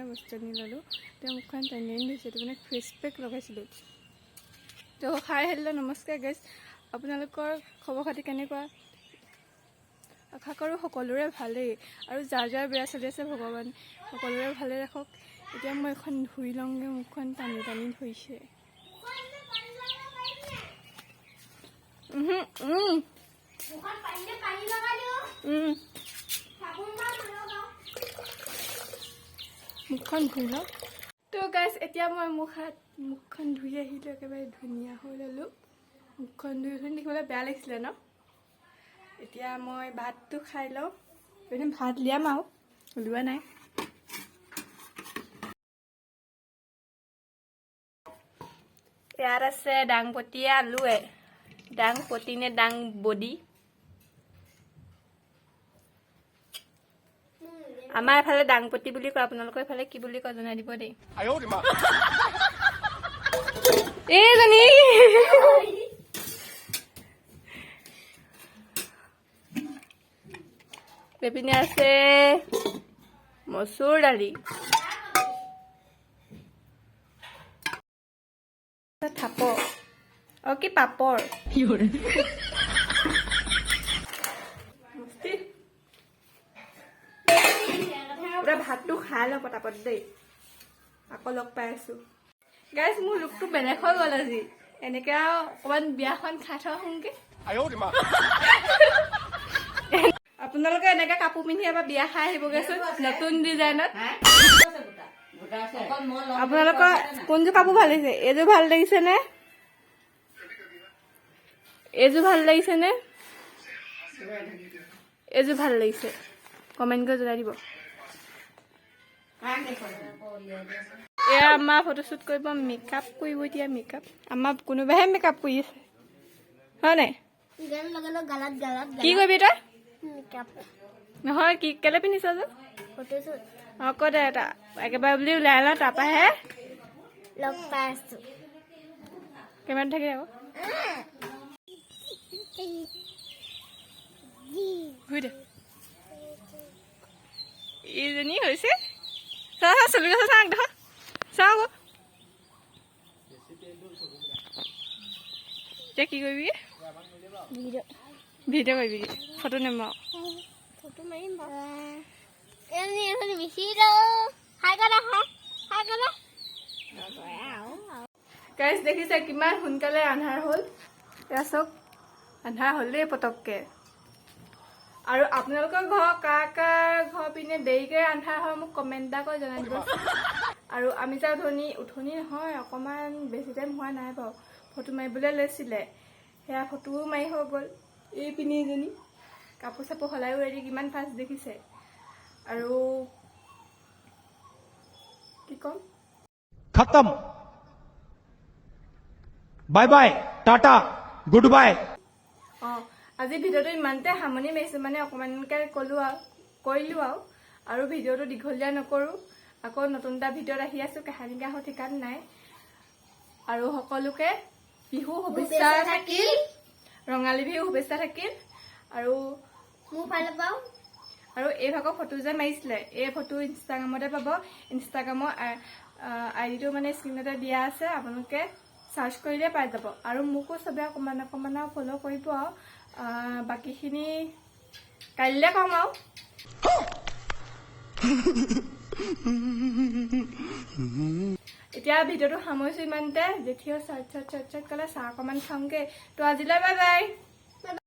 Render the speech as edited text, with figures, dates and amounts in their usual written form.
বস্তু আনি ল'লোঁ এতিয়া মুখখন টানি আনি ধুইছোঁ এইটো মানে ফেচ পেক লগাইছিলোঁ তো হাই হেল্ল' নমস্কাৰ গাইজ আপোনালোকৰ খবৰ খাতি কেনেকুৱা আশা কৰোঁ সকলোৰে ভালেই আৰু যাৰ যাৰ বেয়া চলি আছে ভগৱান সকলোৰে ভালে ৰাখক এতিয়া মই এখন ধুই লওঁগৈ মুখখন টানি টানি ধুইছে মুখখন ধুই লওঁ তো গাইজ এতিয়া মই মুখখন ধুই আহিলোঁ একেবাৰে ধুনীয়া হৈ ল'লোঁ মুখখন ধুই দেখিবলৈ বেয়া লাগিছিলে ন এতিয়া মই ভাতটো খাই লওঁ ভাত লিয়াম আৰু ওলোৱা নাই ইয়াত আছে ডাংপতীয়া আলুৱে ডাংপতি নে ডাং বডি আমাৰ এফালে ডাংপতি বুলি কয় আপোনালোকৰ এফালে কি বুলি কয় জনাই দিব দেই এইজনী এইপিনে আছে মচুৰ দালি থাপৰ আৰু কি পাপৰ পুৰা ভাতটো খাই লওঁ পটাপট দেই আকৌ লগ পাই আছো গাইজ মোৰ লুকটো বেলেগ হৈ গ'ল আজি এনেকে আৰু অকণমান বিয়াখন খাই থওঁ শুনকে আপোনালোকে এনেকে কাপোৰ পিন্ধি এবাৰ বিয়া খাই আহিবগৈচোন নতুন ডিজাইনত আপোনালোকৰ কোনযোৰ কাপোৰ ভাল লাগিছে এইযোৰ ভাল লাগিছে নে এইযোৰ ভাল লাগিছে নে এইযোৰ ভাল লাগিছে কমেণ্ট কৰি জনাই দিব এয়া আমাৰ ফটোশ্বুট কৰিব মেকআপ কৰিব এতিয়া মেকআপ আমাৰ কোনোবাইহে মেকআপ কৰি আছে হয় নাই কি কৰিবি তই নহয় কি কেলে পিন্ধিছ যে অঁ ক দে এটা একেবাৰে বুলি ওলাই লওঁ তাৰপৰাহে লগ পাই আছো কেমেৰাত থাকে আকৌ দে এইজনী হৈছে চা চলি গৈছে চাওঁ দেখ চাওঁ আকৌ এতিয়া কি কৰিবি ভিডিঅ' কৰিবি ফটো নেমাৰ ফটো মাৰিম গাইজ দেখিছে কিমান সোনকালে আন্ধাৰ হ'ল এয়া চাওক আন্ধাৰ হ'ল দেই পটককে আৰু আপোনালোকৰ ঘৰ কাৰ কাৰ ঘৰ পিনে দেৰিকৈ আন্ধাৰ হয় মোক কমেণ্ট এটা কৰি জনাই দিব আৰু আমি যে উঠনি নহয় অকণমান বেছি টাইম হোৱা নাই বাৰু ফটো মাৰিবলৈ লৈছিলে সেয়া ফটোও মাৰি হৈ গ'ল এই পিনিজনী কাপোৰ চাপোৰ সলায়ো ৰেডি কিমান ফাষ্ট দেখিছে আৰু কি ক'ম খতম bye bye Tata good bye অঁ আজি ভিডিঅ'টো ইমানতে সামৰণি মাৰিছোঁ মানে অকণমানকৈ কৰিলোঁ আৰু ভিডিঅ'টো দীঘলীয়া নকৰোঁ আকৌ নতুন এটা ভিডিঅ'ত আহি আছোঁ কাহানিকা হৈ ঠিকান নাই আৰু সকলোকে বিহু শুভেচ্ছা থাকিল ৰঙালী বিহু শুভেচ্ছা থাকিল আৰু মোৰ ফালৰ পৰাও আৰু এই ভাগৰ ফটো যে মাৰিছিলে এই ফটো ইনষ্টাগ্ৰামতে পাব ইনষ্টাগ্ৰামৰ আইডিটো মানে স্ক্ৰীণতে দিয়া আছে আপোনালোকে চাৰ্চ কৰিলে পাই যাব আৰু মোকো চবে অকণমান ফ'ল' কৰিব আৰু বাকীখিনি কাইলৈ কম আৰু এতিয়া ভিডিঅ'টো সামৰিছোঁ ইমানতে জেঠিও চট ক'লে চাহ অকণমান খাওঁগৈ তো আজিলৈ বাই বাই